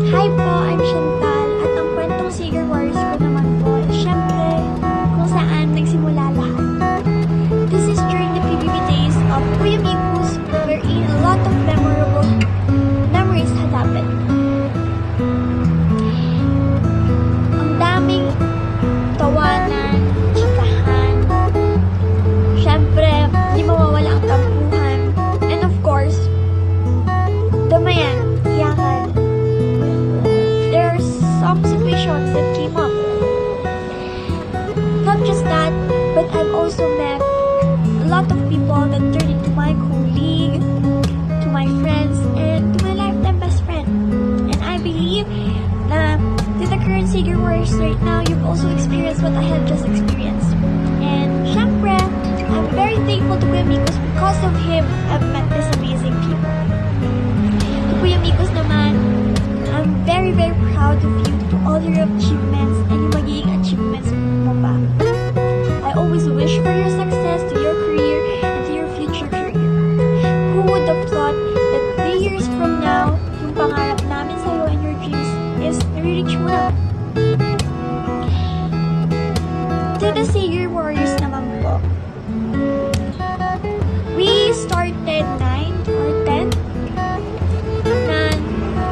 Hi po, I'm Chantal at ang kwentong Sager Warriors ko naman po is syempre kung saan nagsimula lahat. This is during the PBB days of Kuya Mikus wherein a lot of memorable memories had happened. Ang daming tawanan, chikahan, syempre di mawawala ang tampuhan, and of course, damayan, iyakan. There are some situations that came up. Not just that, but I've also met a lot of people that turned into my colleague, to my friends, and to my lifetime best friend. And I believe na with the current Sager Warriors right now, you've also experienced what I have just experienced. And syempre, I'm very thankful to Kuya Mikus because of him, I've met these amazing people. To Kuya Mikus naman, I'm very, very proud of you to all your achievements and yung magiging achievements mo pa. I always wish for your success to your career and to your future career. Who would have thought that 3 years from now, yung pangarap namin sa'yo and your dreams is nare-reach mo na? To the Sager Warriors naman po, we started 9 or 10 na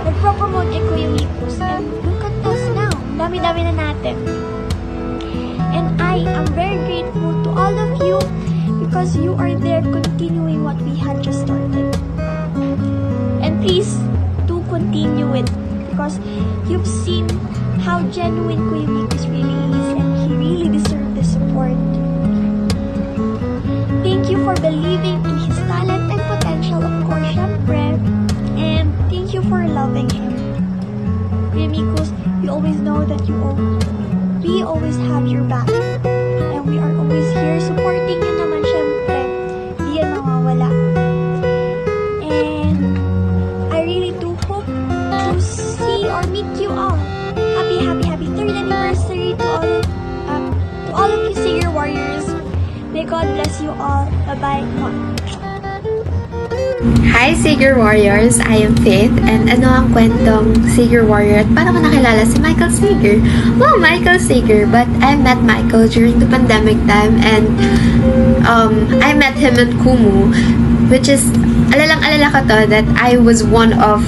nagpo-promote kay Kuya Mikus, and look at us now. Dami-dami na natin. And I am very grateful to all of you because you are there continuing what we had just started. And please do continue it because you've seen how genuine Kuya Mikus really is and he really deserves the support. Thank you for believing in his talent and potential, of course, syempre. And thank you for loving him. Kuya Mikus, you always know that we always have your back. And we are always here supporting you naman, syempre. Di yan mawawala. And I really do hope to see or meet you all. Happy 3rd anniversary to all of you Sager Warriors. May God bless you all. Bye-bye. Hi Sager Warriors! I am Faith and ano ang kwentong Sager Warrior at paano ko nakilala si Michael Sager? Well, Michael Sager, but I met Michael during the pandemic time and I met him at Kumu, which is alalang-alala ko to that I was one of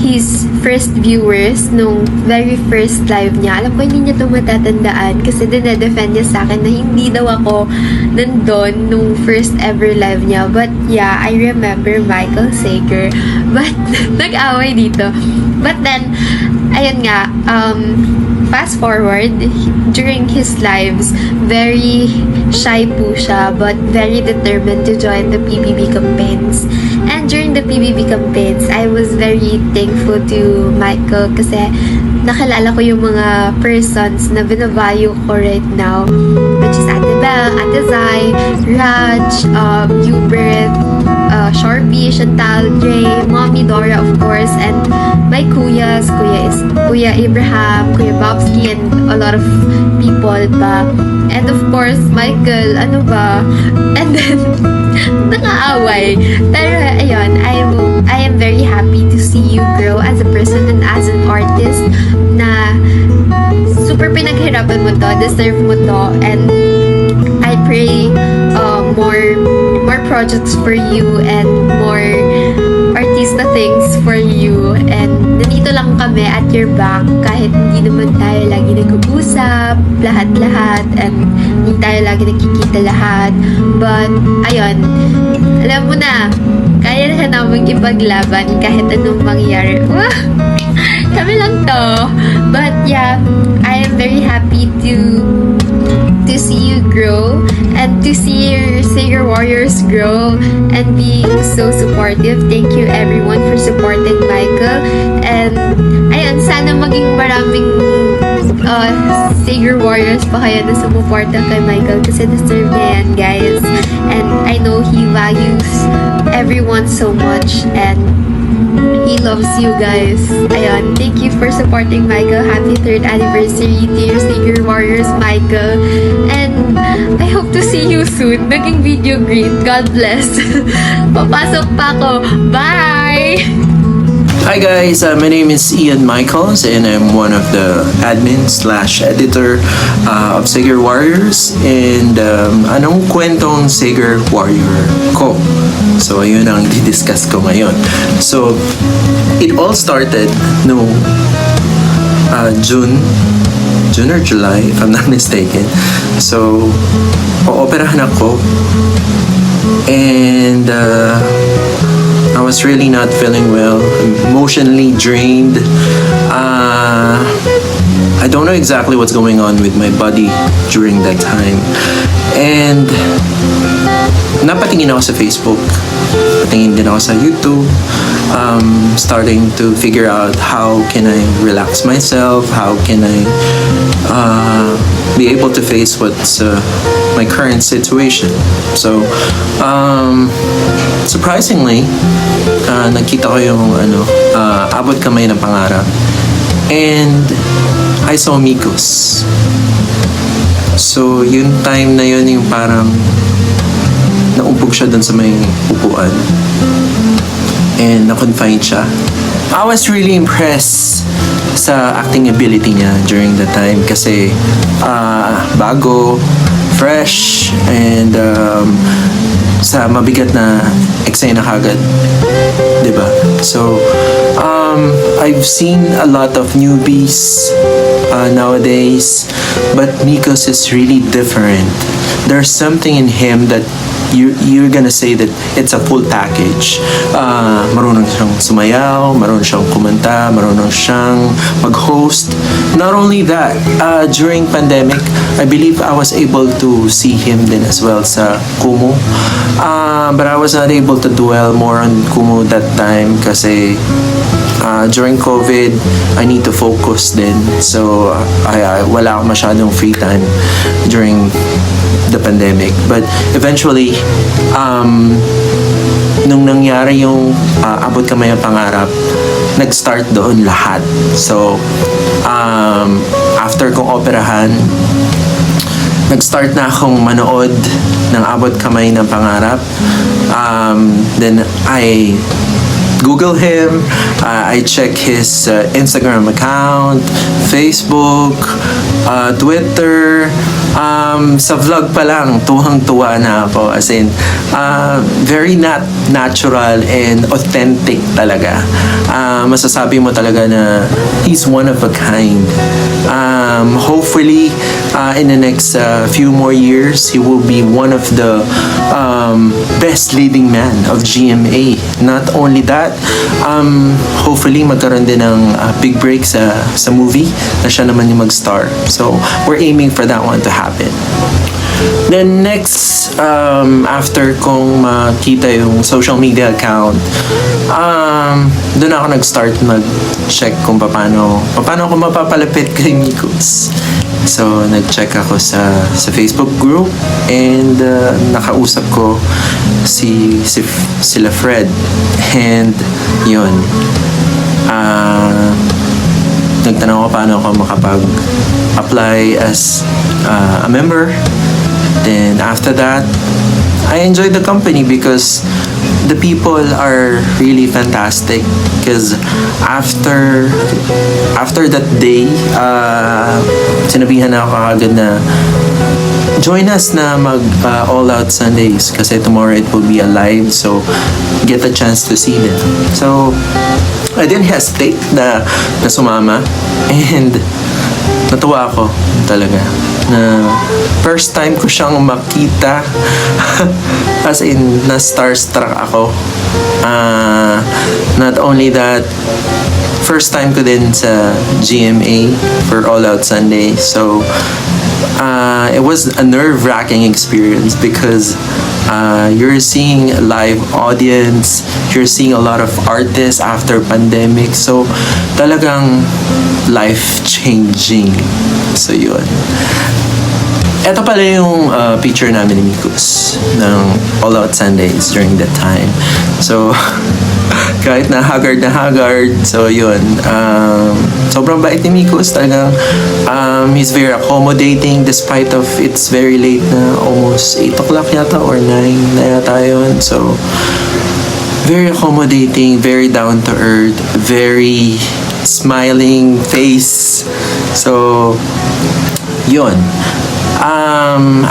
his first viewers nung very first live niya. Alam ko hindi niya ito matatandaan kasi dinedefend niya sa akin na hindi daw ako nandun nung first ever live niya. But yeah, I remember Michael Sager. But nag-away dito. But then, ayun nga, fast forward, during his lives, very shy po siya, but very determined to join the PBB campaigns. And during the PBB campaigns, I was very thankful to Michael kasi nakilala ko yung mga persons na binavalue ko right now, which is Ate Belle, Ate Zai, Raj, Hubert, Sharpie, Chantal, Dre, Mommy Dora, of course, and my kuyas, Kuya Abraham, Kuya Bobski, and a lot of people pa. And of course, Michael, ano ba? And then, nakaaway. Pero, ayun, I am very happy to see you grow as a person and as an artist na super pinaghirapan mo to, deserve mo to, and I pray more projects for you and more artista things for you, and nandito lang kami at your back kahit hindi naman tayo lagi nag-uusap lahat and hindi tayo lagi nakikita lahat, but ayun, alam mo na kaya na namang ipaglaban kahit anong mangyari. Kami lang to, but yeah, I am very happy to see you grow and to see your Sager Warriors grow and being so supportive. Thank you everyone for supporting Michael, and ayun, sana maging maraming Sager Warriors pa kayo na sumuporta kay Michael kasi deserve niya yan, guys, and I know he values everyone so much and he loves you guys. Ayun, thank you for supporting Michael. Happy 3rd anniversary to your Sager Warriors, Michael. And I hope to see you soon. Naging video great. God bless. Papasok pa ako. Bye! Hi guys, my name is Ian Michaels and I'm one of the admin slash editor of Sager Warriors and anong kwentong Sager Warrior ko? So ayun ang di-discuss ko ngayon. So it all started no June or July if I'm not mistaken. So ooperahan ako and I was really not feeling well, emotionally drained. I don't know exactly what's going on with my body during that time. And napatingin ako sa Facebook, patingin din ako sa YouTube, starting to figure out how can I relax myself, how can I be able to face what's my current situation. So, surprisingly, nakita ko yung Abot Kamay ng Pangarap. And I saw Migos. So, yung time na yun yung parang naumpog siya dun sa may upuan. And na-confine siya. I was really impressed sa acting ability niya during the time kasi bago, fresh, and sa mabigat na eksena kagad. Diba? So, I've seen a lot of newbies nowadays, but Migos is really different. There's something in him that you're gonna say that it's a full package. Marunong siyang sumayaw, marunong siyang kumanta, marunong siyang mag-host. Not only that, during pandemic, I believe I was able to see him then as well sa Kumu. But I was not able to dwell more on Kumu that time kasi during COVID, I need to focus din. So, I wala akong masyadong free time during the pandemic. But eventually, nung nangyari yung Abot Kamay ang Pangarap, nag-start doon lahat. So, after kong operahan, nag-start na akong manood ng Abot Kamay ng Pangarap. Then, I Google him, I check his Instagram account, Facebook, Twitter. Sa vlog pa lang, tuwang-tuwa na ako. As in, very natural and authentic talaga. Masasabi mo talaga na he's one of a kind. Hopefully, in the next few more years, he will be one of the best leading man of GMA. Not only that, hopefully magkaroon din ng big break sa movie na siya naman yung mag-star. So, we're aiming for that one to happen. Then next, after kong makita yung social media account, doon ako nag-start mag-check kung paano ako mapapalapit kay Migos. So, nag-check ako sa Facebook group and nakausap ko sila Fred. And yun, nagtanong ako paano ako makapag-apply as a member. Then after that, I enjoyed the company because the people are really fantastic. Because after that day, sinabihan ako agad na join us na mag All Out Sundays kasi tomorrow it will be a live, so get a chance to see them. So I didn't hesitate na sumama and natuwa ako talaga na first time ko siyang makita. As in, na starstruck ako. Not only that, first time ko din sa GMA for All Out Sunday. So it was a nerve-wracking experience because you're seeing a live audience, you're seeing a lot of artists after pandemic, so talagang life-changing. So yun. Ito pala yung picture namin ni Migos ng All Out Sundays during that time. So, kahit na haggard, so yun. Sobrang bait ni Migos. Talagang he's very accommodating despite of it's very late na, almost 8 o'clock yata or 9 na yata yun. So, very accommodating, very down to earth, very smiling face. So, yun.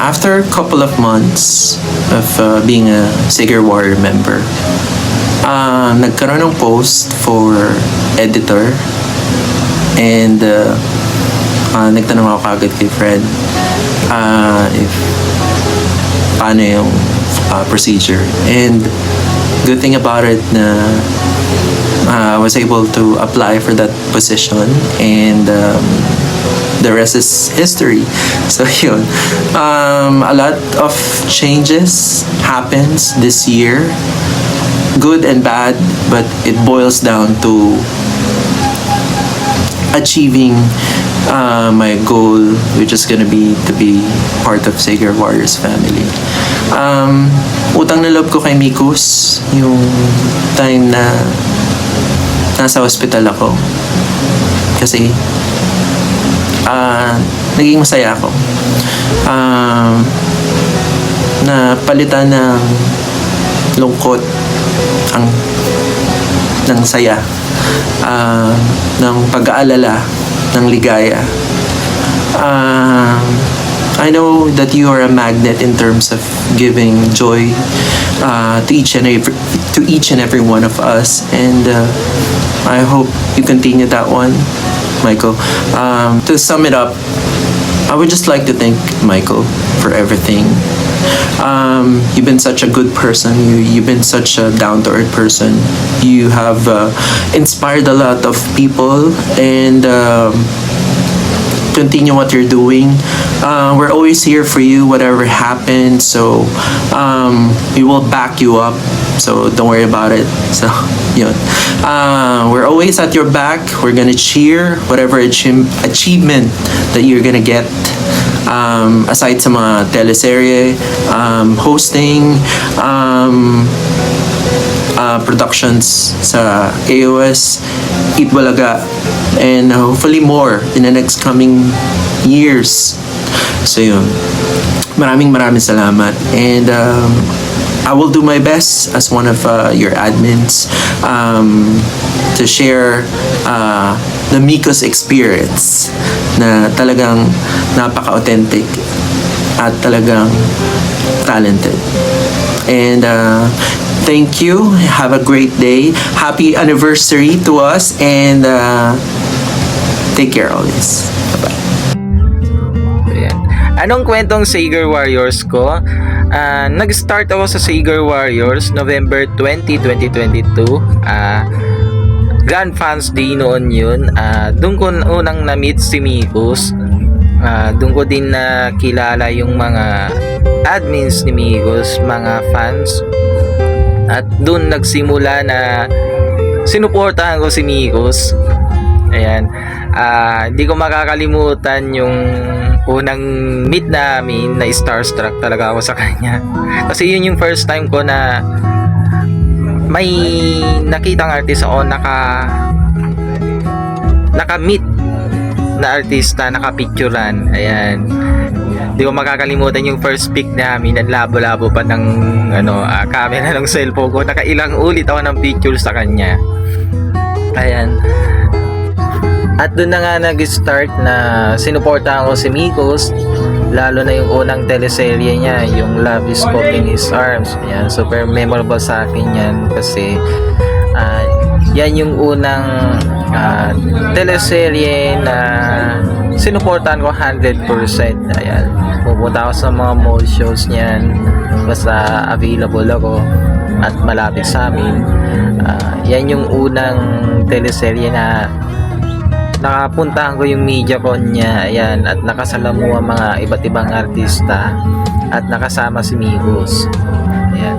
After a couple of months of being a Sager Warrior member, nagkaroon ng post for editor, and nagtanong ako kagad kay Fred if paano yung procedure. And good thing about it na I was able to apply for that position, and the rest is history. So yun, a lot of changes happens this year, good and bad, but it boils down to achieving my goal, which is gonna be to be part of Sager Warriors family. Utang na loob ko kay Mikus yung time na nasa hospital ako, kasi naging masaya ako na palitan ng lungkot ng saya, ng pag-aalala, ng ligaya. I know that you are a magnet in terms of giving joy to each and every one of us, and I hope you continue that one, Michael. To sum it up, I would just like to thank Michael for everything. You've been such a good person. You've been such a down-to-earth person. You have inspired a lot of people, and continue what you're doing. We're always here for you, whatever happens. So we will back you up. So don't worry about it. So yun. We're always at your back. We're gonna cheer whatever achievement that you're gonna get. Aside sa mga teleserye, hosting, productions sa AOS, Itbulaga, and hopefully more in the next coming years. So yun, maraming salamat, and I will do my best as one of your admins to share the Mikos experience na talagang napaka-authentic at talagang talented. And thank you. Have a great day. Happy anniversary to us, and take care always. Bye-bye. Ayan. Anong kwentong Sager Warriors ko? Nag-start ako sa Sager Warriors November 20, 2022. Grand Fans Day noon yun. Doon ko unang na-meet si Mikos. Doon ko din nakilala yung mga admins ni Mikos, mga fans. At doon nagsimula na sinuportahan ko si Mikos. Ayan. Hindi ko makakalimutan yung unang meet namin, na starstruck talaga ako sa kanya. Kasi yun yung first time ko na may nakitang artist ako naka-meet na artista, naka-picturean. Ayan. Hindi ko makakalimutan yung first pic namin. Ang labo-labo pa ng camera ng cellphone ko. Nakailang ulit ako ng picture sa kanya. Ayan. At doon na nga nag-start na sinuportahan ko si Mikos, lalo na yung unang teleserye niya, yung Love is Caught in His Arms. Ayan, super memorable sa akin yan, kasi yan yung unang teleserye na sinuportahan ko 100%. Ayan, pupunta ako sa mga mall shows niyan, basta available ako at malapit sa amin. Yan yung unang teleserye na nakapuntahan ko yung MediaCon niya. Ayan, at nakasalamuha mga iba't ibang artista at nakasama si Mikos. Ayan.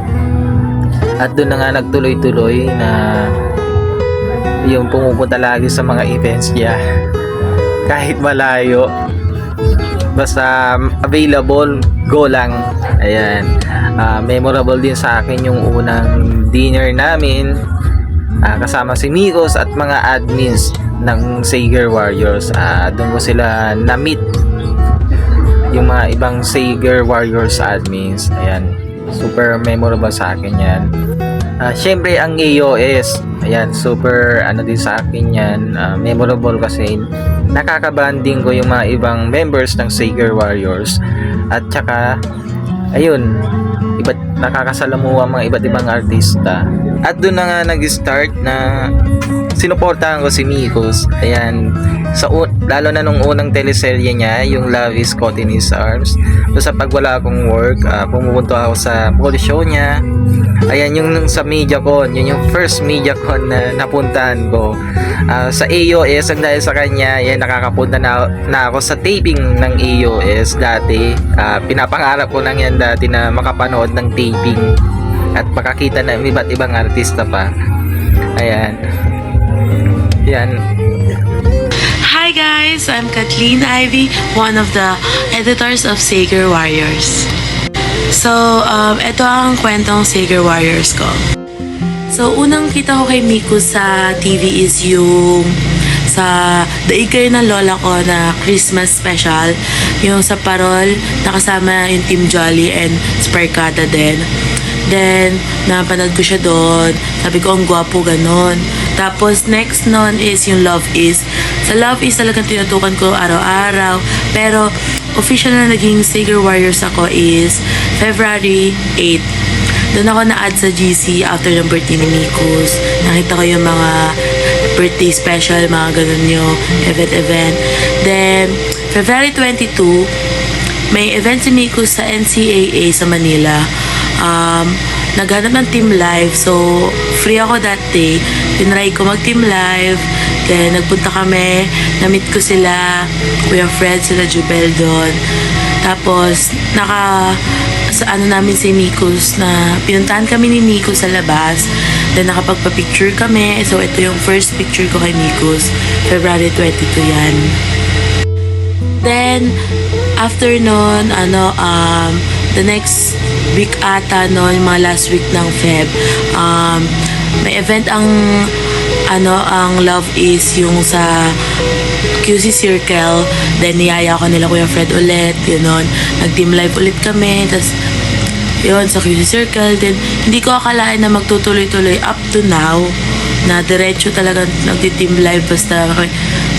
At doon na nga nagtuloy-tuloy na yung pumupunta lagi sa mga events niya kahit malayo, basta available, go lang. Ayan. Memorable din sa akin yung unang dinner namin kasama si Mikos at mga admins ng Sager Warriors. Doon ko sila na-meet, yung mga ibang Sager Warriors admins. Ayan, super memorable sa akin yan. Syempre ang EOS, ayan, super ano din sa akin yan, memorable kasi nakaka-banding ko yung mga ibang members ng Sager Warriors at saka ayun, nakakasalamuha mga iba't ibang artista. At doon na nga nag-start na sinuportahan ko si Migos. Ayan, lalo na nung unang teleserye niya, yung Love is Caught in His Arms. So sa pag wala akong work, pumupunta ako sa mall show niya. Ayan, yung sa MediaCon, yun yung first MediaCon na napuntahan ko. Sa AOS, ang dahil sa kanya, yan, nakakapunta na ako sa taping ng AOS dati. Pinapangarap ko lang yan dati na makapanood ng taping at makakita ng iba't ibang artista pa. Ayan. Yan. Hi guys, I'm Kathleen Ivy, one of the editors of Sager Warriors. So, ito ang kwentong Sager Warriors ko. So, unang kita ko kay Miku sa TV is yung sa daigay ng lola ko na Christmas special. Yung sa Parol, nakasama yung Team Jolly and Sparkada din. Then, napanood ko siya doon. Sabi ko, ang gwapo, ganon. Tapos, next nun is yung Love Is. Sa Love Is, talagang tinutukan ko araw-araw. Pero, official na naging Sager Warriors ako is February 8. Doon ako na-add sa GC after ng birthday ni Mikus. Nakita ko yung mga birthday special, mga ganun yung event. Then, February 22, may event si Mikus sa NCAA sa Manila. Naghanap ng team live. So, free ako that day. Tinry ko mag-team live. Then, nagpunta kami. Na-meet ko sila. Kuya Fred, sila Jubel doon. Tapos, sa ano namin si Mikus na pinuntahan kami ni Mikus sa labas. Then, nakapagpa-picture kami. So, ito yung first picture ko kay Mikus. February 22 yan. Then, after nun, the next week ata no, yung mga last week ng Feb, may event ang Love Is yung sa QC Circle. Then niyaya ko nila Kuya Fred ulit, yun nun. Nag-team live ulit kami. Tapos yun, sa QC Circle. Then hindi ko akalain na magtutuloy-tuloy up to now na diretso talaga nagti-team live basta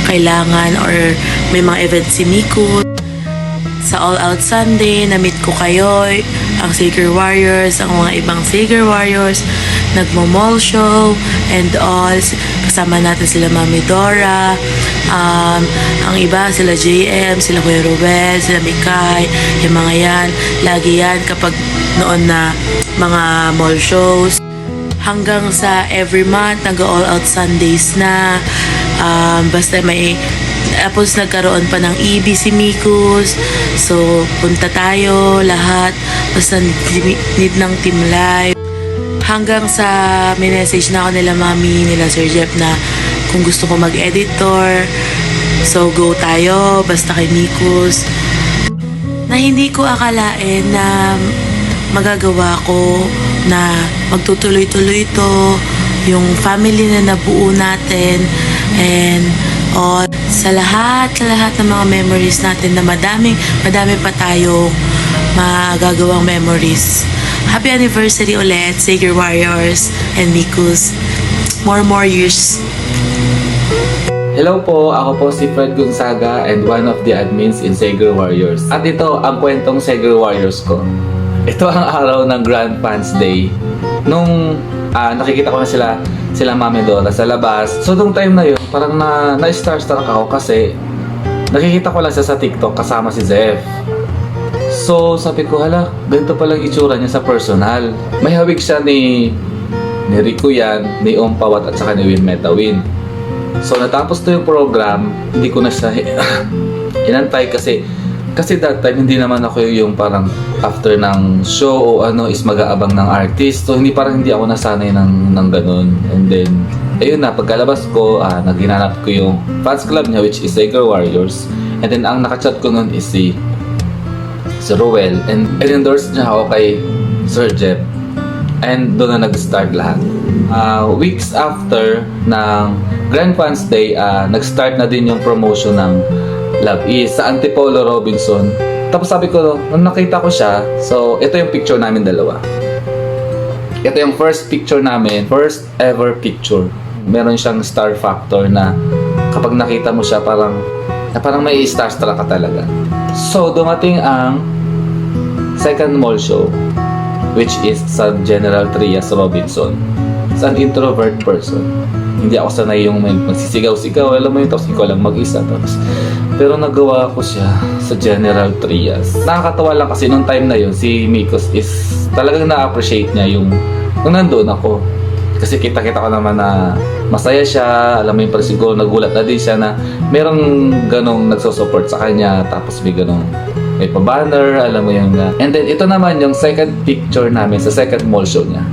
kailangan or may mga event si Miku. Sa All Out Sunday, na-meet ko kayo, ang Sager Warriors, ang mga ibang Sager Warriors, nagmo-mall show, and all. Kasama natin sila Mami Dora, ang iba, sila JM, sila Kuya Ruel, sila Mikay, yung mga yan. Lagi yan kapag noon na mga mall shows. Hanggang sa every month, nag-All Out Sundays na. Basta may tapos nagkaroon pa ng EB si Mikus. So, punta tayo lahat. Basta need ng team live. Hanggang sa may message na ako nila Mami, nila Sir Jeff na kung gusto ko mag-editor. So, go tayo. Basta kay Mikus. Na hindi ko akalain na magagawa ko na magtutuloy-tuloy ito. Yung family na nabuo natin. And all. Sa lahat ng mga memories natin na madami pa tayo magagawang memories. Happy anniversary ulit, Sager Warriors and Mikus. More years. Hello po, ako po si Fred Gonzaga and one of the admins in Sager Warriors. At ito ang kwentong Sager Warriors ko. Ito ang araw ng Grand Fans Day. Nung nakikita ko na sila Mami Dora sa labas. So, nung time na yun, parang na-starstruck ako kasi nakikita ko lang siya sa TikTok kasama si Zef. So, sabi ko, hala, ganito palang itsura niya sa personal. May hawig siya ni Rico yan, ni Ompawat at saka ni Win Metawin. So, natapos to yung program, hindi ko na siya inantay kasi that time hindi naman ako yung parang after ng show o is mag-aabang ng artist. So hindi ako nasanay ng ganun. And then ayun na, pagkalabas ko, naghinanap ko yung fans club niya which is Sager Warriors. And then ang nakachat ko nun is si Ruel. And endorse niya ako kay Sir Jeff. And doon na nag-start lahat. Weeks after ng Grand Fans Day, nag-start na din yung promotion ng Love Is sa Antipolo Robinson. Tapos sabi ko, nung nakita ko siya, so ito yung picture namin dalawa. Ito yung first picture namin, first ever picture. Meron siyang star factor na kapag nakita mo siya parang may starstruck ka talaga. So, dumating ang second mall show, which is sa General Trias Robinson. Sa an introvert person. Hindi ako sanay yung magsisigaw-sigaw, alam mo yun, tapos ikaw lang mag-isa. Pero nagawa ko siya sa General Trias. Nakakatawa lang kasi nung time na yun, si Mikos is talagang na-appreciate niya yung nung nandun ako. Kasi kita-kita ko naman na masaya siya, alam mo yung parang siguro nagulat na din siya na merong ganong nagsusupport sa kanya, tapos may pa-banner, alam mo yung and then ito naman yung second picture namin sa second mall show niya.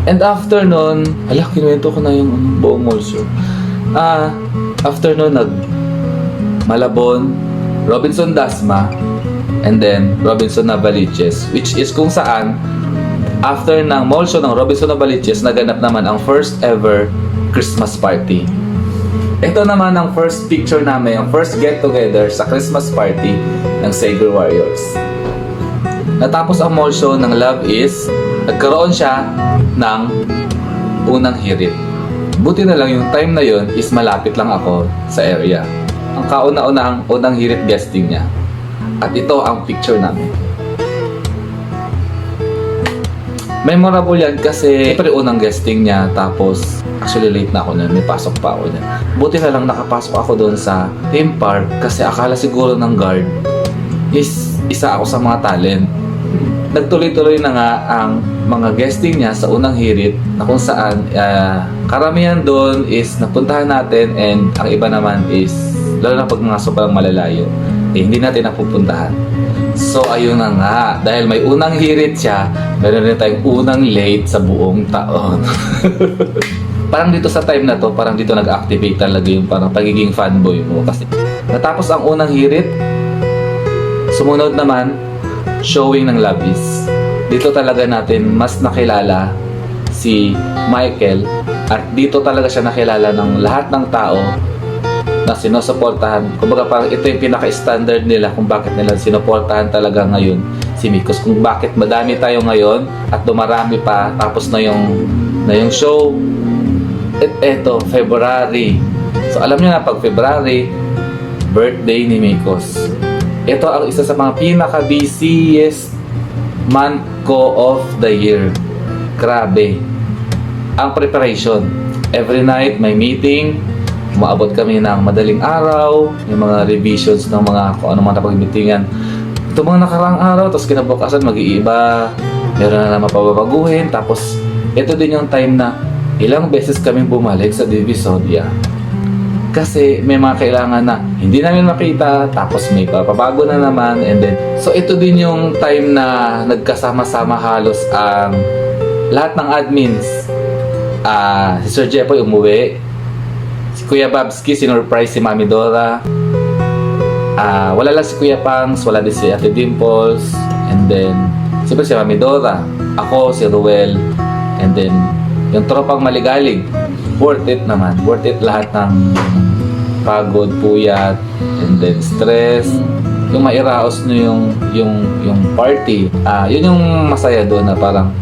And after nun, kinuwento ko na yung buong mall show. After nun, Malabon, Robinson Dasma, and then Robinson Navaliches, which is kung saan after ng mall show ng Robinson Navaliches, naganap naman ang first ever Christmas party. Ito naman ang first picture namin, ang first get together sa Christmas party ng Sager Warriors. Natapos ang mall show ng Love Is, nagkaroon siya ng unang hirit. Buti na lang yung time na yun is malapit lang ako sa area. Ang kauna-unang unang hirit guesting niya. At ito ang picture namin. Memorable yan kasi siyempre unang guesting niya, tapos actually late na ako na, may pasok pa ako na. Buti na lang nakapasok ako doon sa theme park kasi akala siguro ng guard is isa ako sa mga talent. Nagtuloy-tuloy na nga ang mga guesting niya sa unang hirit na kung saan karamihan doon is napuntahan natin, and ang iba naman is lalo na pag mga sobrang malalayo hindi natin napupuntahan. So ayun na nga, dahil may unang hirit siya, meron rin tayong unang late sa buong taon. Parang dito sa time na to, parang dito nag-activate talaga yung parang pagiging fanboy mo kasi natapos ang unang hirit, sumunod naman showing ng Love Is. Dito talaga natin mas nakilala si Michael, at dito talaga siya nakilala ng lahat ng tao na sinusuportahan. Kumbaga parang ito yung pinaka-standard nila kung bakit nila sinuportahan talaga ngayon si Mikos. Kung bakit madami tayo ngayon at dumarami pa, tapos na yung show. Eto, February. So alam niyo na, pag February, birthday ni Mikos. Ito ang isa sa mga pinaka-busiest month ko of the year. Grabe. Ang preparation. Every night may meeting. Umaabot kami ng madaling araw. Yung mga revisions ng mga kung ano mga napag-meetingan. Ito mga nakaraang araw. Tapos kinabukasan mag-iiba. Meron na naman pababaguhin. Tapos ito din yung time na ilang beses kami bumalik sa Divisoria. Kasi may mga kailangan na hindi namin makita, tapos may papabago na naman, and then so ito din yung time na nagkasama-sama halos ang lahat ng admins. Si Sir Jepoy umuwi, si Kuya Babski sinurprise si Mami Dora, wala lang si Kuya Pangs, wala din si Ate Dimples, and then siyempre si Mami Dora, ako, si Ruel, and then yung tropang maligalig. Worth it naman. Worth it lahat ng pagod, puyat, and then stress. Yung mairaos nyo yung party. Yun yung masaya doon na parang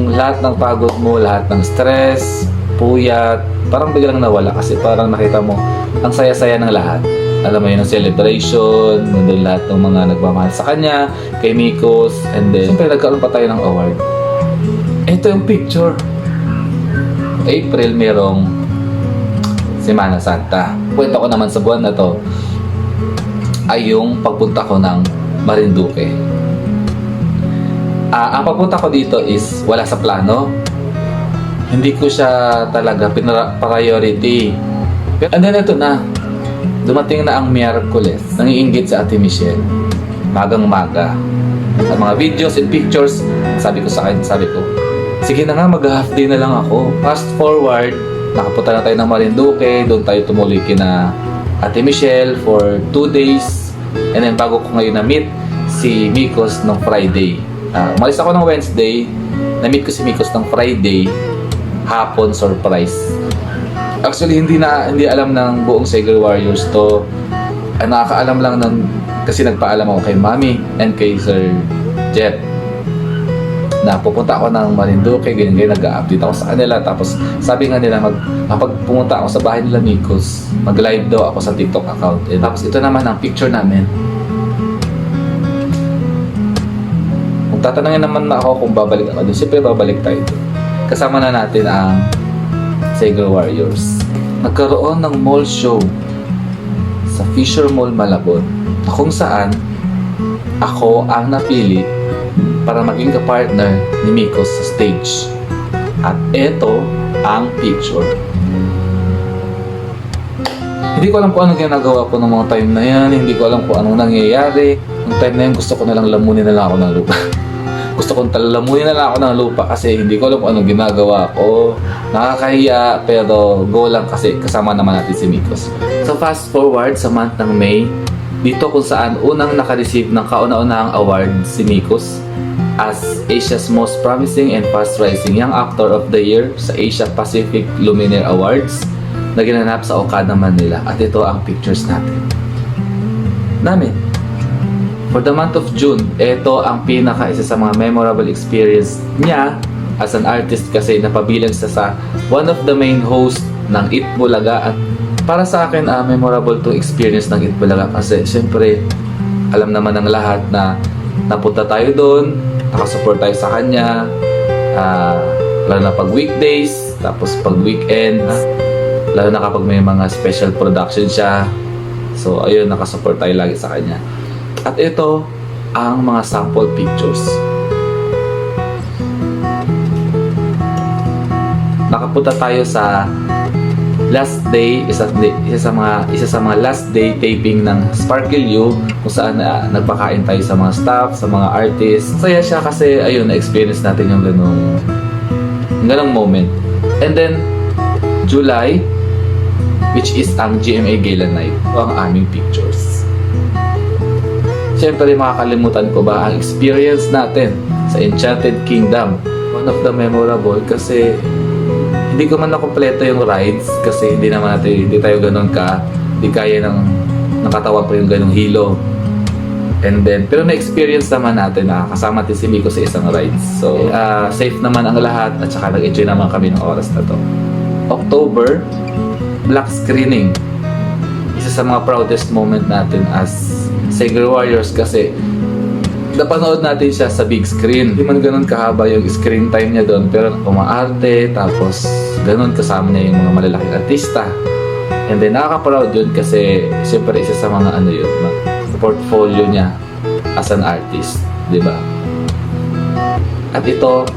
lahat ng pagod mo, lahat ng stress, puyat, parang biglang nawala kasi parang nakita mo ang saya-saya ng lahat. Alam mo yun, ang celebration, nandun lahat ng mga nagmamahal sa kanya, kay Mikos, and then siyempre nagkaroon pa tayo ng award. Ito yung picture. April, merong Semana Santa. Kwento ko naman sa buwan na to ay yung pagpunta ko ng Marinduque. Ang pagpunta ko dito is wala sa plano. Hindi ko siya talaga priority. And then ito na. Dumating na ang Miyerkules. Nangiinggit sa Ate Michelle. Magang-maga. Sa mga videos and pictures, sabi ko, sige na nga, mag-half day na lang ako. Fast forward, nakapunta na tayo ng Marinduque, doon tayo tumuloy kina Ate Michelle for 2 days. And then bago ko ngayon na-meet si Mikos ng Friday. Umalis ako ng Wednesday, na-meet ko si Mikos ng Friday, hapon, surprise. Actually, hindi alam ng buong Sager Warriors to. Nakakaalam lang ng Kasi nagpaalam ako kay Mami and kay Sir Jet na pupunta ako ng Marinduque, ganyan, nag-update ako sa kanila. Tapos sabi nga nila, kapag pumunta ako sa bahay nila Nikos, mag-live daw ako sa TikTok account. Tapos ito naman ang picture namin. Kung tatanungin naman na ako kung babalik ako doon, siyempre babalik tayo doon. Kasama na natin ang Sega Warriors. Nagkaroon ng mall show sa Fisher Mall Malabon, na kung saan ako ang napili para maging ka-partner ni Mikos sa stage. At ito ang picture. Hindi ko alam kung anong ginagawa ko ng mga time na yan. Hindi ko alam kung anong nangyayari. Yung time na yan, gusto ko na lang lamunin na lang ako ng lupa. Gusto kong lamunin na lang ako ng lupa kasi hindi ko alam kung anong ginagawa ko. Nakakahiya, pero go lang kasi kasama naman natin si Mikos. So fast forward sa month ng May, dito kung saan unang naka-receive ng kauna-unahang award si Mikos as Asia's Most Promising and Fast Rising Young Actor of the Year sa Asia Pacific Luminaire Awards na ginanap sa Okada, Manila. At ito ang pictures namin. For the month of June, ito ang isa sa mga memorable experience niya as an artist kasi napabilang siya sa one of the main host ng Eat Bulaga. At para sa akin, memorable to experience ng Eat Bulaga kasi syempre, alam naman ng lahat na napunta tayo doon, nakasupport tayo sa kanya, lalo na pag weekdays, tapos pag weekends, lalo na kapag may mga special production siya. So ayun, nakasupport tayo lagi sa kanya. At ito ang mga sample pictures. Nakapunta tayo sa last day, isa sa mga last day taping ng Sparkle U, kung saan nagpakain tayo sa mga staff, sa mga artists. Saya siya kasi ayun, na-experience natin yung ganung moment. And then July, which is ang GMA Gala Night, ito ang aming pictures. Siyempre, makakalimutan ko ba ang experience natin sa Enchanted Kingdom? One of the memorable kasi hindi ko man nakompleto yung rides kasi hindi tayo ganun hindi kaya ng katawan ko yung ganung hilo. And then, pero na-experience naman natin na kasama natin si Miko sa isang rides. So, safe naman ang lahat at saka nag-enjoy naman kami ng oras na to. October, black screening. Isa sa mga proudest moment natin as Sega Warriors kasi napanood natin siya sa big screen. Hindi man ganun kahaba yung screen time niya doon, pero umaarte, tapos ganun kasama niya yung mga malalaking artista. And then nakaka-proud yun kasi siyempre isa sa mga portfolio niya as an artist, di ba? At ito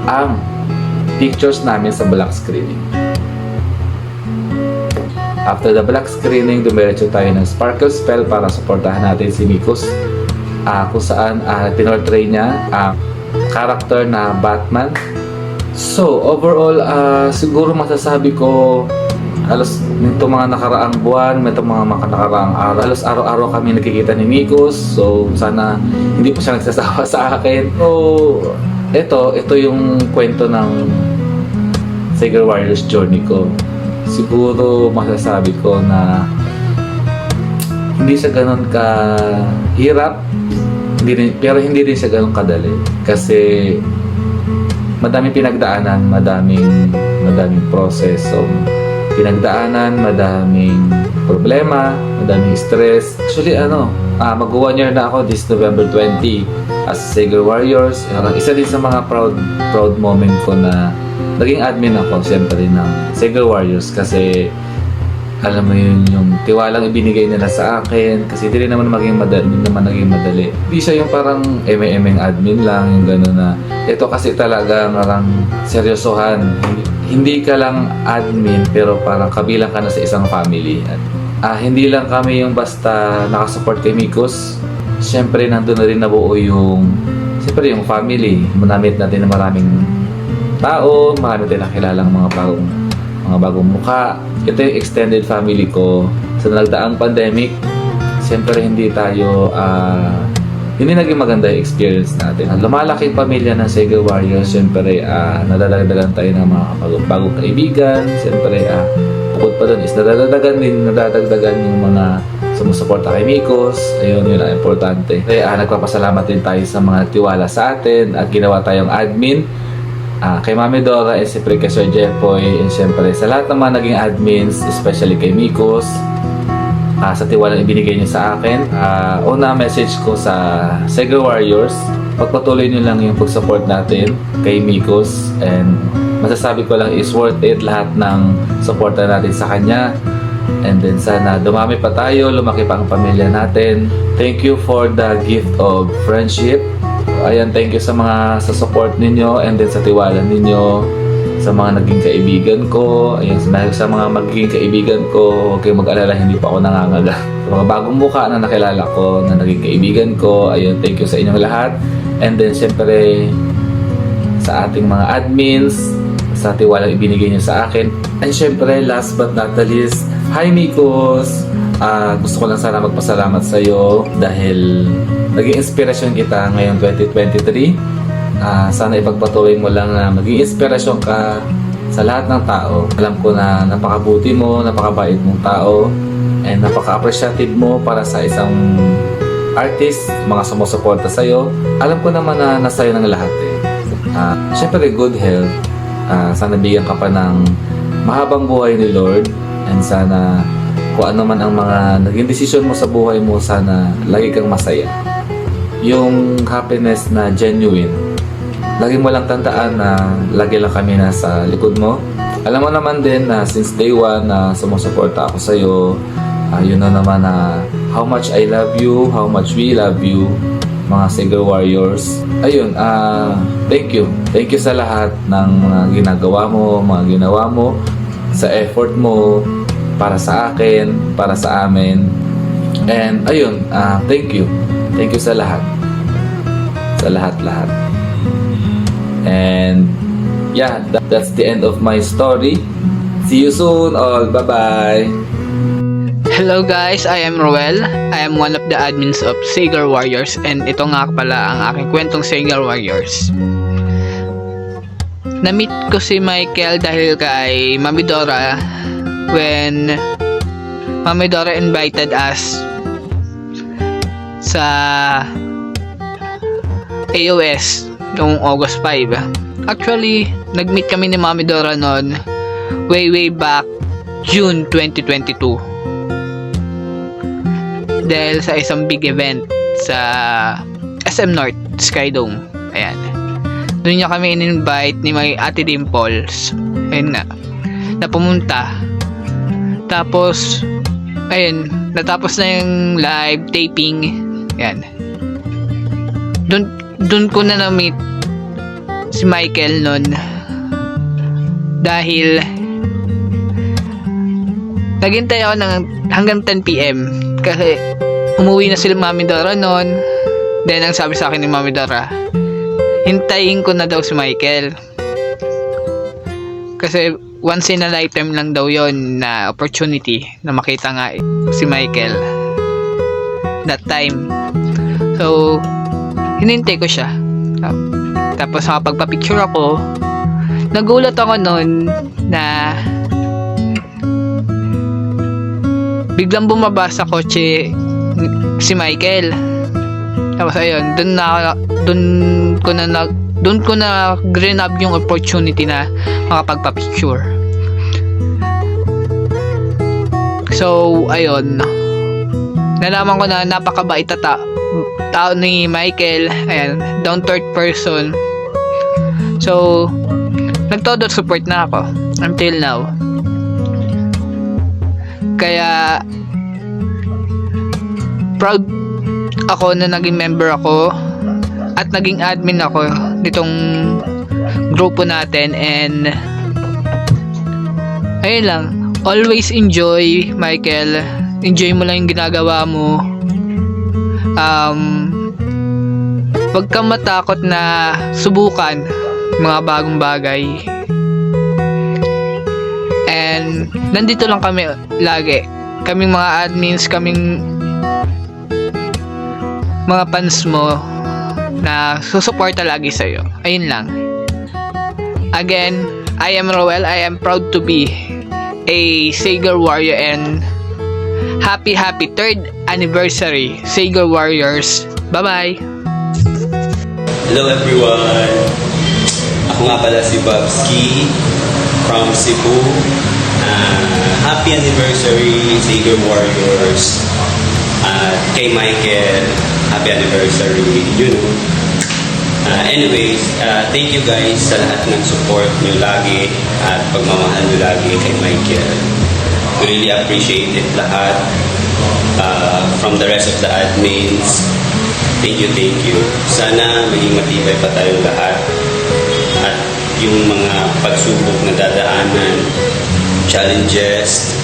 ang pictures namin sa black screening. After the black screening, dumiretso tayo ng Sparkle Spell para supportahan natin si Mikos. Kung saan pinortray niya ang character na Batman. So, overall, siguro masasabi ko halos nito mga nakaraang buwan, nito mga nakaraang araw, halos araw-araw kami nakikita ni Mikos. So, sana hindi pa siya nagsasawa sa akin. So, ito yung kwento ng Sega Warriors journey ko. Siguro masasabi ko na hindi siya ganun kahirap, pero hindi rin siya ganun kadali kasi madaming pinagdaanan, madaming proseso pinagdaanan, madaming problema, madaming stress. Actually mag 1 year na ako this November 20 as Sega Warriors. Isa din sa mga proud moment ko na naging admin ako siyempre ng Sega Warriors kasi alam mo yun, yung tiwalang ibinigay nila sa akin kasi hindi naman naging madali. Hindi siya yung parang eme-emeng admin lang, yung gano'n na ito kasi talaga parang seryosohan. Hindi ka lang admin pero parang kabilang ka na sa isang family. At hindi lang kami yung basta nakasupport kay Mikos. Siyempre nandun na rin nabuo yung family. Manamit natin na maraming tao, marami tayong nakilalang mga bagong mukha. Ito yung extended family ko. Sa nagdaang pandemic, siyempre hindi naging maganda yung experience natin. Lumalaki yung pamilya ng Sega Warriors, siyempre nadadagdagan tayo ng mga bagong kaibigan, siyempre bukod pa dun is nadadagdagan yung mga sumusuporta kay Mikos. Ayun, yun ang importante. Kaya nagpapasalamat din tayo sa mga tiwala sa atin at ginawa tayong admin. Kay Mami Dora and siyempre kay Sir Jeffoy, and siyempre sa lahat ng mga naging admins, especially kay Mikos, sa tiwala ibinigay niyo sa akin. Una message ko sa Sega Warriors, pagpatuloy niyo lang yung pag-support natin kay Mikos, and masasabi ko lang is worth it lahat ng suporta natin sa kanya. And then sana dumami pa tayo, lumaki pa ang pamilya natin. Thank you for the gift of friendship. Ayan, thank you sa mga sa support ninyo and then sa tiwala ninyo, sa mga naging kaibigan ko. Ayan, sa mga magiging kaibigan ko, huwag kayong mag-alala, hindi pa ako nangangaga. Sa mga bagong mukha na nakilala ko, na naging kaibigan ko, ayun, thank you sa inyong lahat. And then syempre sa ating mga admins, sa tiwala ibinigay niyo sa akin. And syempre, last but not the least, hi Mikos! Gusto ko lang sana magpasalamat sa iyo dahil naging inspirasyon kita ngayong 2023. Sana ipagpatuloy mo lang na maging inspirasyon ka sa lahat ng tao. Alam ko na napakabuti mo, napakabait mong tao, and napaka-appreciative mo para sa isang artist, mga sumusuporta sa iyo. Alam ko naman na nasa iyo ng lahat eh. Syempre, good health. Sana bigyan ka pa ng mahabang buhay ni Lord, and sana kung ano man ang mga naging desisyon mo sa buhay mo, sana lagi kang masaya. Yung happiness na genuine, lagi mo lang tandaan na lagi lang kami nasa likod mo. Alam mo naman din na since day one na sumusuporta ako sa iyo, yun na naman na how much I love you, how much we love you, mga Sega Warriors. Ayun, thank you. Thank you sa lahat ng mga ginagawa mo, mga ginawa mo, sa effort mo, para sa akin, para sa amin. And ayun, thank you. Thank you sa lahat. Sa lahat-lahat. And yeah, that's the end of my story. See you soon all. Bye-bye. Hello guys, I am Roel. I am one of the admins of Sega Warriors, and ito nga pala ang aking kwentong Sega Warriors. Na-meet ko si Michael dahil kay Mami Dora when Mami Dora invited us sa AOS noong August 5. Actually, nag-meet kami ni Mami Dora noon way back June 2022. Dahil sa isang big event sa SM North, Skydome. Ayan. Doon niya kami in-invite ni may Ate Dimples. Ayun na. Na pumunta. Tapos, ayun, natapos na yung live taping. Ayan. Doon ko na na-meet si Michael noon. Dahil naghintay ako hanggang 10 PM kasi umuwi na sila Mami Dora noon. Then ang sabi sa akin ni Mami Dora, hintayin ko na daw si Michael kasi once in a lifetime lang daw yon na opportunity na makita nga si Michael that time. So hinintay ko siya. Tapos nakapagpa-picture ako, nagulat ako noon na biglang bumaba sa kotse si Michael. Tapos ayun, doon ko na grab yung opportunity na makapagpa-picture. So ayun, nalaman ko na napakabait na tao ni Michael. Ayan, down to earth person. So nagtodo support na ako until now. Kaya proud ako na naging member ako at naging admin ako nitong grupo natin. And ayun lang, always enjoy, Michael. Enjoy mo lang yung ginagawa mo. Huwag kang matakot na subukan mga bagong bagay. And nandito lang kami lagi. Kaming mga admins, kaming mga fans mo na susuporta lagi sa'yo. Ayun lang. Again, I am Roel. I am proud to be a Sager Warrior and happy 3rd anniversary Sager Warriors. Bye-bye! Hello everyone! Ako nga pala si Bobski from Cebu. Happy anniversary Sager Warriors. Kay Michael, happy anniversary, you know. Anyways, thank you guys sa lahat ng support nyo lagi at pagmamahal nyo lagi kay Michael. We really appreciate it lahat. From the rest of the admins, thank you. Sana maging matibay pa tayo lahat. At yung mga pagsubok na dadaanan, challenges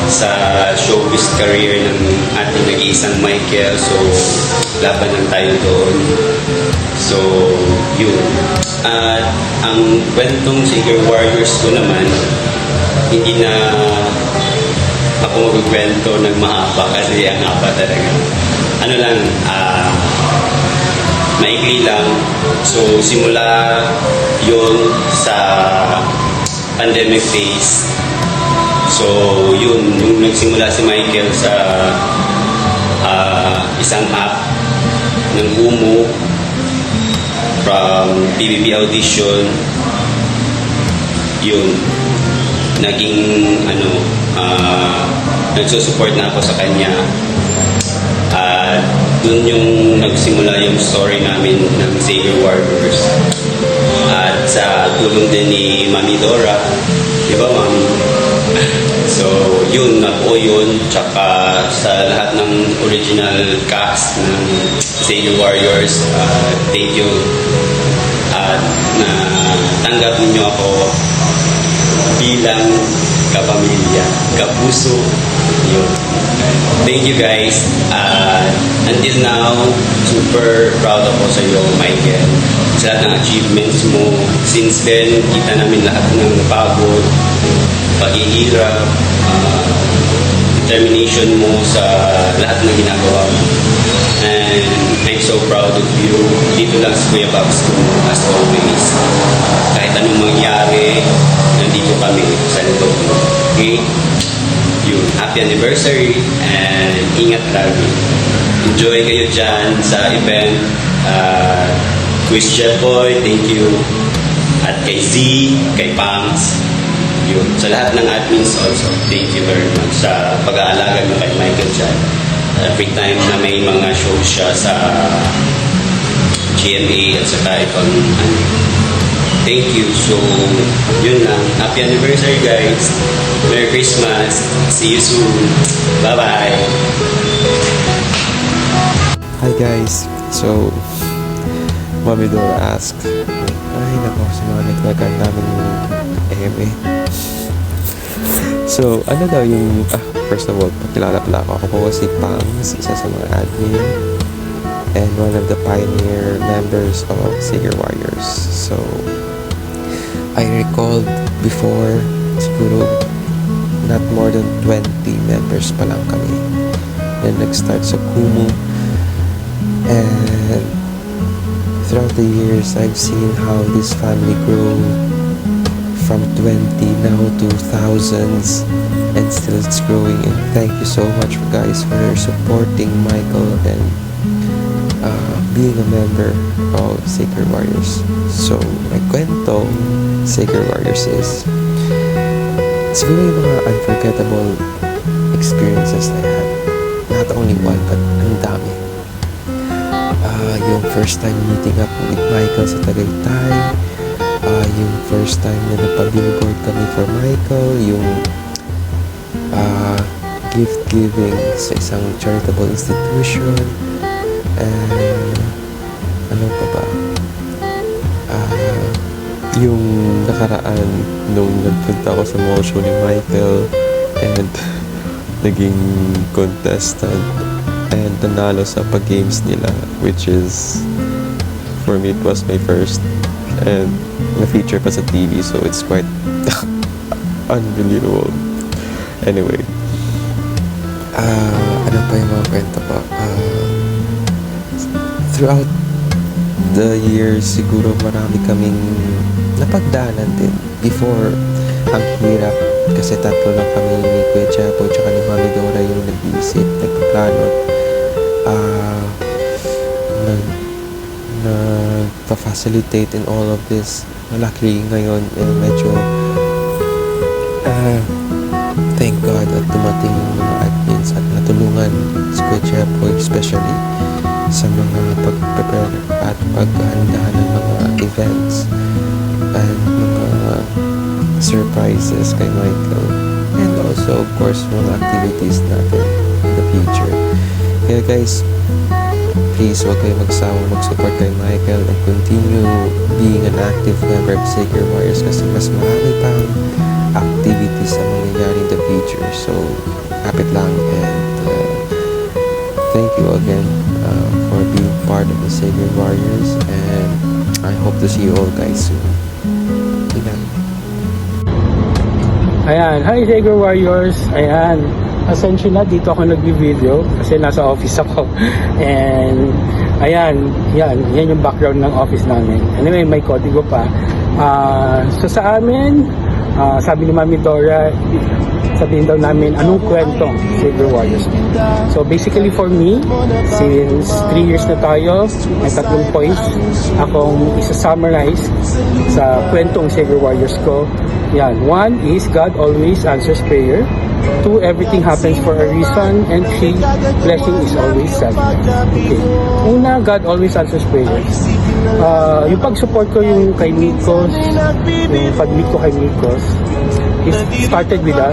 sa showbiz career ng ating nag-iisang Michael. So, laban lang tayo doon. So, yun. At ang kwentong Sager Warriors ko naman, hindi na ako magkwento ng mahaba kasi ang haba talaga. Ano lang, maikli lang. So, simula yun sa pandemic phase. So, yun, nung nagsimula si Michael sa isang app ng Kumu from PBB audition, yun, naging nagsusupport na ako sa kanya. Dun yung nagsimula yung story namin ng Sager Warriors. At sa tulong din ni Mami Dora, di ba Mami? So, yun, nabuo yun. Tsaka sa lahat ng original cast ng Sager Warriors, thank you. At na tanggap niyo ako bilang kapamilya, kapuso. Yun. Thank you guys. Until now, super proud ako sa iyo, Michael. Sa lahat ng achievements mo. Since then, kita namin lahat ng pagod, paghihirap, determination mo sa lahat ng ginagawa mo. And I'm so proud of you. Dito lang sa Kuya Babs ko, as always. Kahit anong mangyari, nandito kami sa loob mo. Okay? Yun. Happy anniversary and ingat lagi. Enjoy kayo dyan sa event. Quiz Jetboy, thank you. At kay Z, kay Pangs, yun. Sa lahat ng admins also, thank you very much sa pag-aalaga mo kay Michael dyan. Every time na may mga shows siya sa GMA at saka ibang thank you. So, yun lang. Happy anniversary guys. Merry Christmas. See you soon. Bye-bye. Hi guys. So, Mami Dora asked, ay nako, si Mami talaga namin yung AMA. So, ano daw yung, first of all, pakilala pala ako. Ako po si Pangs, isa sa mga admin, and one of the pioneer members of Sager Warriors. So, I recalled before, siguro, not more than 20 members pa lang kami. Then, nag-start sa Kumu. And throughout the years, I've seen how this family grew from 20 now to thousands, and still it's growing. And thank you so much guys for supporting Michael and being a member of Sager Warriors. So, my kwento Sager Warriors is siguro yung mga unforgettable experiences na I had. Not only one, but ang dami. Yung first time meeting up with Michael sa Tagaytay, yung first time na napabillboard kami for Michael, yung gift giving sa isang charitable institution, and ano pa ba, yung nakaraan nung nagpunta ako sa mall show ni Michael and naging contestant and nanalo sa pag-games nila, which is, for me, it was my first, and na-feature pa sa TV, so it's quite unbelievable. Anyway, ano pa yung mga kwento pa? Throughout the years, siguro marami kaming napagdaanan din. Before, ang hirap kasi tatlo lang kami ni Kuya Chapo tsaka ni Mami Dora yung nag-iisip, nagpaplano, nagpa-facilitate in all of this. Luckily ngayon medyo thank God at dumating yung mga admins at natulungan si Kuya Chapo, especially sa mga pag-prepare at paghahanda ng mga events and mga surprises kay Michael, and also of course mga activities natin in the future. Kaya guys, please huwag kayo magsawa mag-support kay Michael and continue being an active member of Sacred Warriors kasi mas marami pang activities na mangyayari in the future. So kapit lang, and thank you again for being part of the Sacred Warriors, and I hope to see you all guys soon. Amen. Ayan, hi Sacred Warriors. Ayan, asensya na, dito ako nag-video kasi nasa office ako. And ayan, yan yung background ng office namin. Anyway, may kodigo pa. So sa amin, sabi ni Mami Dora, sabihin daw namin anong kwentong Sacred Warriors. So basically for me, since 3 years na tayo, may 3 points akong isa-summarize sa kwentong Sacred Warriors ko. Yan, 1 is God always answers prayer. 2, everything happens for a reason. And 3, blessing is always selfless. Okay. Una, God always answers prayers. Yung pag-support ko yung kay Mikos, yung pag-meet ko kay Mikos, it started with a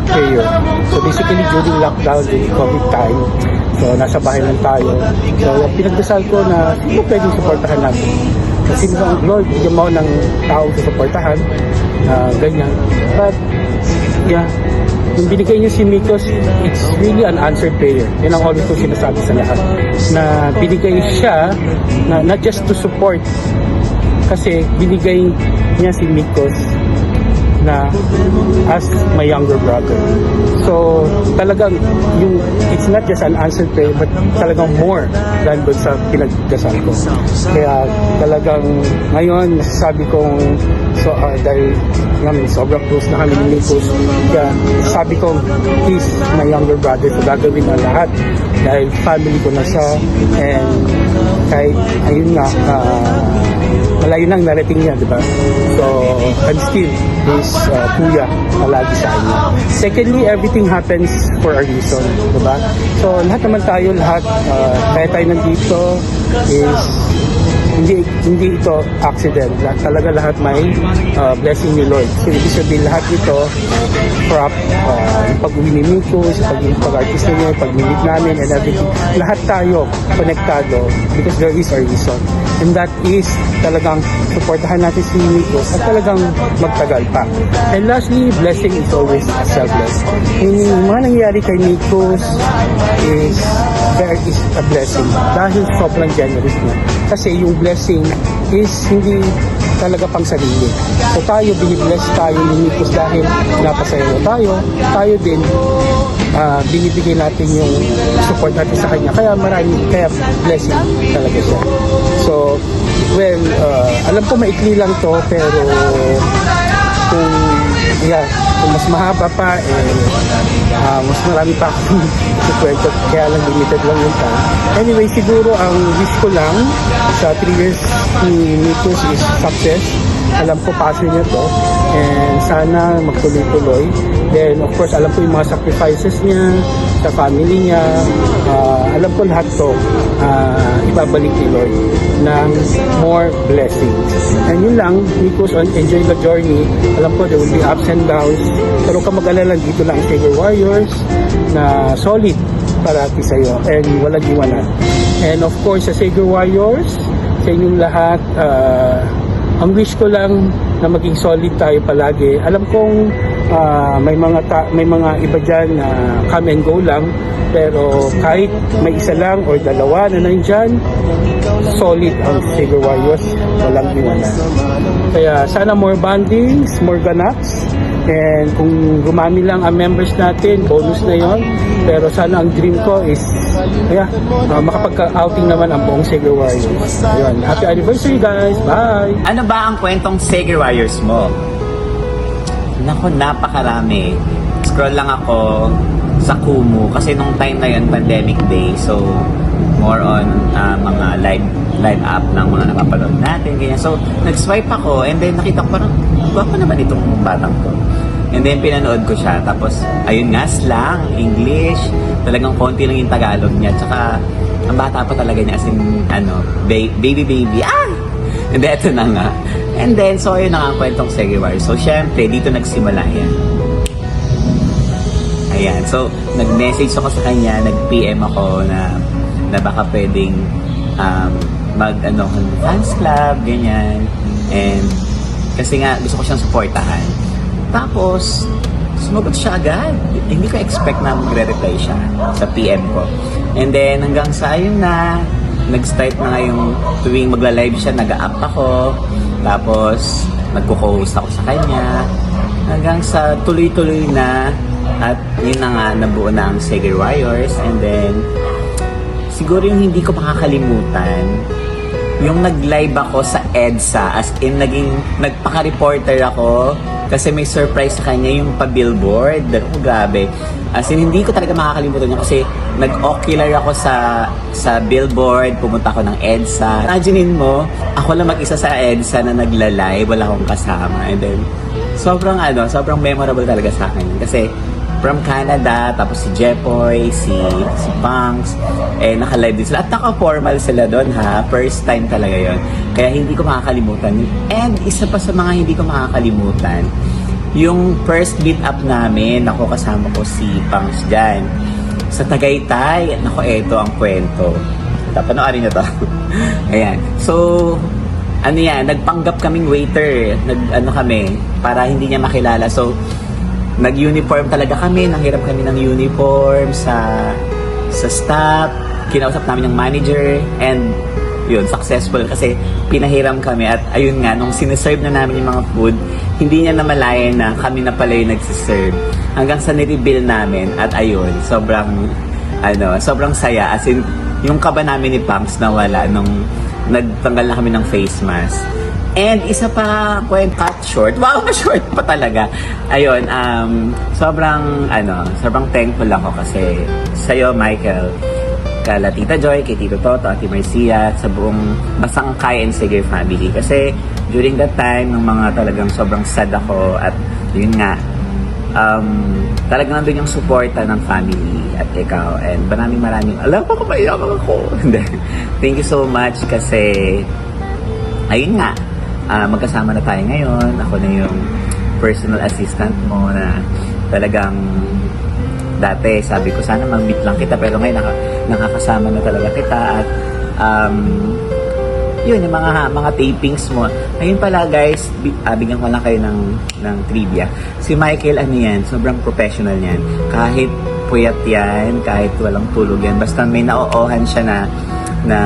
prayer. So basically during lockdown, during COVID time, so nasa bahay lang tayo. So pinagdasal ko na sino pwedeng supportahan natin. Kasi Lord, bigyan mo ng taong susuportahan, ganyan. But yeah, yung binigay niyo si Mikos, it's really an answered prayer. Yan ang always ko sinasabi sa lahat. Na binigay siya, na not just to support, kasi binigay niya si Mikos na as my younger brother. So talagang yung it's not just an answered prayer but talagang more than doon sa pinagdasal ko. Kaya talagang ngayon masasabi kong dahil namin sobrang close na kami ni Mikos, kaya sabi ko he's my younger brother, so gagawin na lahat dahil family ko na siya, and kahit ayun nga malayo nang narating niya, di ba? So, I'm still his kuya palagi sa kanya. Secondly, everything happens for a reason, di ba? So, lahat naman tayo, kaya tayo nandito is hindi ito accident. Talaga lahat may blessing ni Lord. So, ibig sabihin lahat ito yung pag-uwi ni Mikos, pag-artist niya, pag-meet namin and everything. Lahat tayo konektado because there is a reason. And that is talagang supportahan natin si Mikos at talagang magtagal pa. And lastly, blessing is always selfless. Yung mga nangyayari kay Mikos is there is a blessing dahil sobrang generous niya. Kasi yung blessing is hindi talaga pang sarili. So tayo, binibless tayo ni Mikos dahil napasaya tayo din binibigay natin yung support natin sa kanya. Kaya blessing talaga siya. So, well, alam ko maikli lang to, pero kung mas mahaba pa, mas marami pa akong kwento, kaya lang limited lang yung time. Anyway, siguro ang wish ko lang sa 3 years ni Mikos is success. Alam ko passion niya to, and sana magtuloy-tuloy. Then of course alam ko yung mga sacrifices niya sa family niya, alam ko lahat to ibabalik ni Lord ng more blessings. And yun lang, Mikos, enjoy the journey. Alam ko there will be ups and downs, pero huwag ka mag-alala, dito lang ang Sacred Warriors na solid parati sa'yo and walang iwanan. And of course sa Sacred Warriors, sa inyong lahat, ang wish ko lang na maging solid tayo palagi. Alam kong may mga iba dyan na come and go lang, pero kahit may isa lang or dalawa na nandyan, solid ang Sacred Warriors, walang iwanan. Kaya sana more bondings, more ganaps, and kung gumami lang ang members natin, bonus na yon. Pero sana ang dream ko is makapagka-outing naman ang buong Sacred Warriors. Ayun. Happy anniversary guys! Bye! Ano ba ang kwentong Sacred Warriors mo? Naku, napakarami. Scroll lang ako sa Kumu kasi nung time na yun, pandemic day. So, more on mga live up ng mga napapanood natin. Ganyan. So, nag-swipe ako and then nakita ko parang, gwapo naman itong batang to. And then, pinanood ko siya. Tapos, ayun nga, slang, English. Talagang konti lang yung Tagalog niya. Tsaka, ang bata pa talaga niya as in, baby. Ah! And then, eto na nga. And then, so, ayun na nga ang kwentong Sige Warriors. So, syempre, dito nagsimula yan. Ayan. So, nag-message ako sa kanya, nag-PM ako na baka pwedeng fans club, ganyan. And, kasi nga, gusto ko siyang supportahan. Tapos, sumagot siya agad. Hindi ko expect na magre-reply siya sa PM ko. And then, hanggang sa ayun na, nag-start na nga yung tuwing magla-live siya, nag-a-up ako. Tapos, nagko-co-host ako sa kanya. Hanggang sa tuloy-tuloy na. At yun na nga, nabuo na ang Sige Warriors. And then, siguro yung hindi ko makakalimutan, yung nag-live ako sa EDSA, as in nagpaka-reporter ako kasi may surprise sa kanya yung pa-billboard. Oh, grabe. As in, hindi ko talaga makakalimutan yun kasi nag-ocular ako sa billboard, pumunta ako ng EDSA. Imaginin mo, ako lang mag-isa sa EDSA na nagla-live, wala akong kasama. And then, sobrang memorable talaga sa akin. Kasi, from Canada, tapos si Jepoy, si Punks, naka-live din sila. At naka-formal sila doon ha, first time talaga yon. Kaya hindi ko makakalimutan yun. And isa pa sa mga hindi ko makakalimutan, yung first meet up namin, ako kasama ko si Punks dyan. Sa Tagaytay, naku, eto ang kwento. Panoorin nyo to. Ayan. So, nagpanggap kaming waiter. Kami, para hindi niya makilala. So, nag-uniform talaga kami, nanghiram kami ng uniform sa staff, kinausap namin yung manager, and yun, successful kasi pinahiram kami at ayun nga, nung siniserve na namin yung mga food, hindi niya namalayan na kami na pala yung nagsiserve. Hanggang sa nireveal namin at ayun, sobrang saya, as in, yung kaba namin ni Punks nawala nung nagtanggal na kami ng face mask. And isa pa, cut short. Wow, short pa talaga. Ayun, sobrang thankful ako kasi sa'yo, Michael, kala Tita Joy, kay Tito Toto, Ate Marcia, sa buong Basangkay and Sige family. Kasi during that time, ng mga talagang sobrang sad ako at yun nga, talagang nandun yung suporta ng family at ikaw. And maraming, alam ko kung maiyak ako. Thank you so much kasi, ayun nga, magkasama na tayo ngayon. Ako na yung personal assistant mo na talagang dati sabi ko sana mag-meet lang kita pero ngayon nakakasama na talaga kita at yun yung mga tapings mo. Ayun pala guys, bigyan ko lang kayo ng trivia. Si Michael sobrang professional yan. Kahit puyat yan, kahit walang tulog yan, basta may naoohan siya na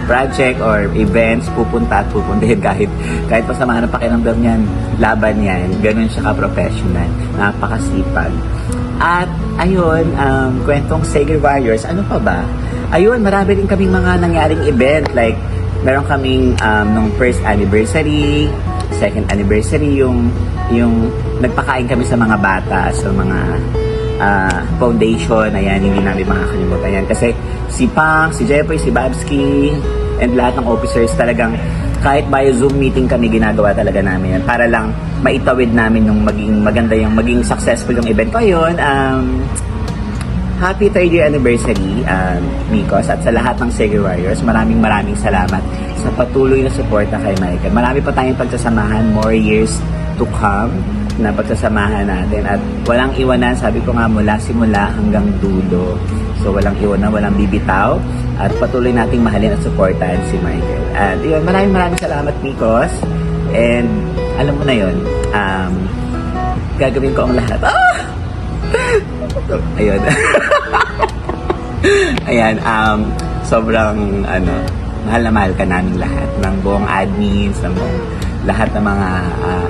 project or events, pupunta din kahit pa samahan ng pakiramdam niyan, laban yan, ganun siya ka-professional, napakasipag. At ayun, kwentong Sige Warriors, ano pa ba? Ayun, marami rin kaming mga nangyaring event, like meron kaming nung first anniversary, second anniversary, yung nagpakain kami sa mga bata, sa mga foundation, ayan, hindi namin makakalimutan yan. Kasi si Pang, si Jeffrey, si Babski, and lahat ng officers talagang kahit by Zoom meeting kami, ginagawa talaga namin yan para lang maitawid namin yung maging successful yung event ko yun. Happy 3rd year anniversary, Mikos, at sa lahat ng Sige Warriors, maraming salamat sa patuloy na suporta kay Michael. Marami pa tayong pagsasamahan, more years to come na pagsasamahan natin at walang iwanan, sabi ko nga, mula simula hanggang dulo. So walang iwanan, walang bibitaw at patuloy nating mahalin at supportahan si Michael. At yun, maraming salamat Mikos, and alam mo na yun, gagawin ko ang lahat. Ayun. Ayan, sobrang mahal na mahal ka namin lahat ng buong admins, ng buong lahat ng mga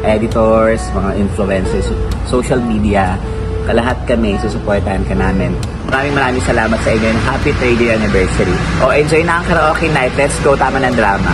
editors, mga influencers, social media, lahat kami, susuportahan ka namin. Maraming salamat sa inyo and happy 3rd year anniversary. Enjoy na ang karaoke night. Let's go, tama ng drama.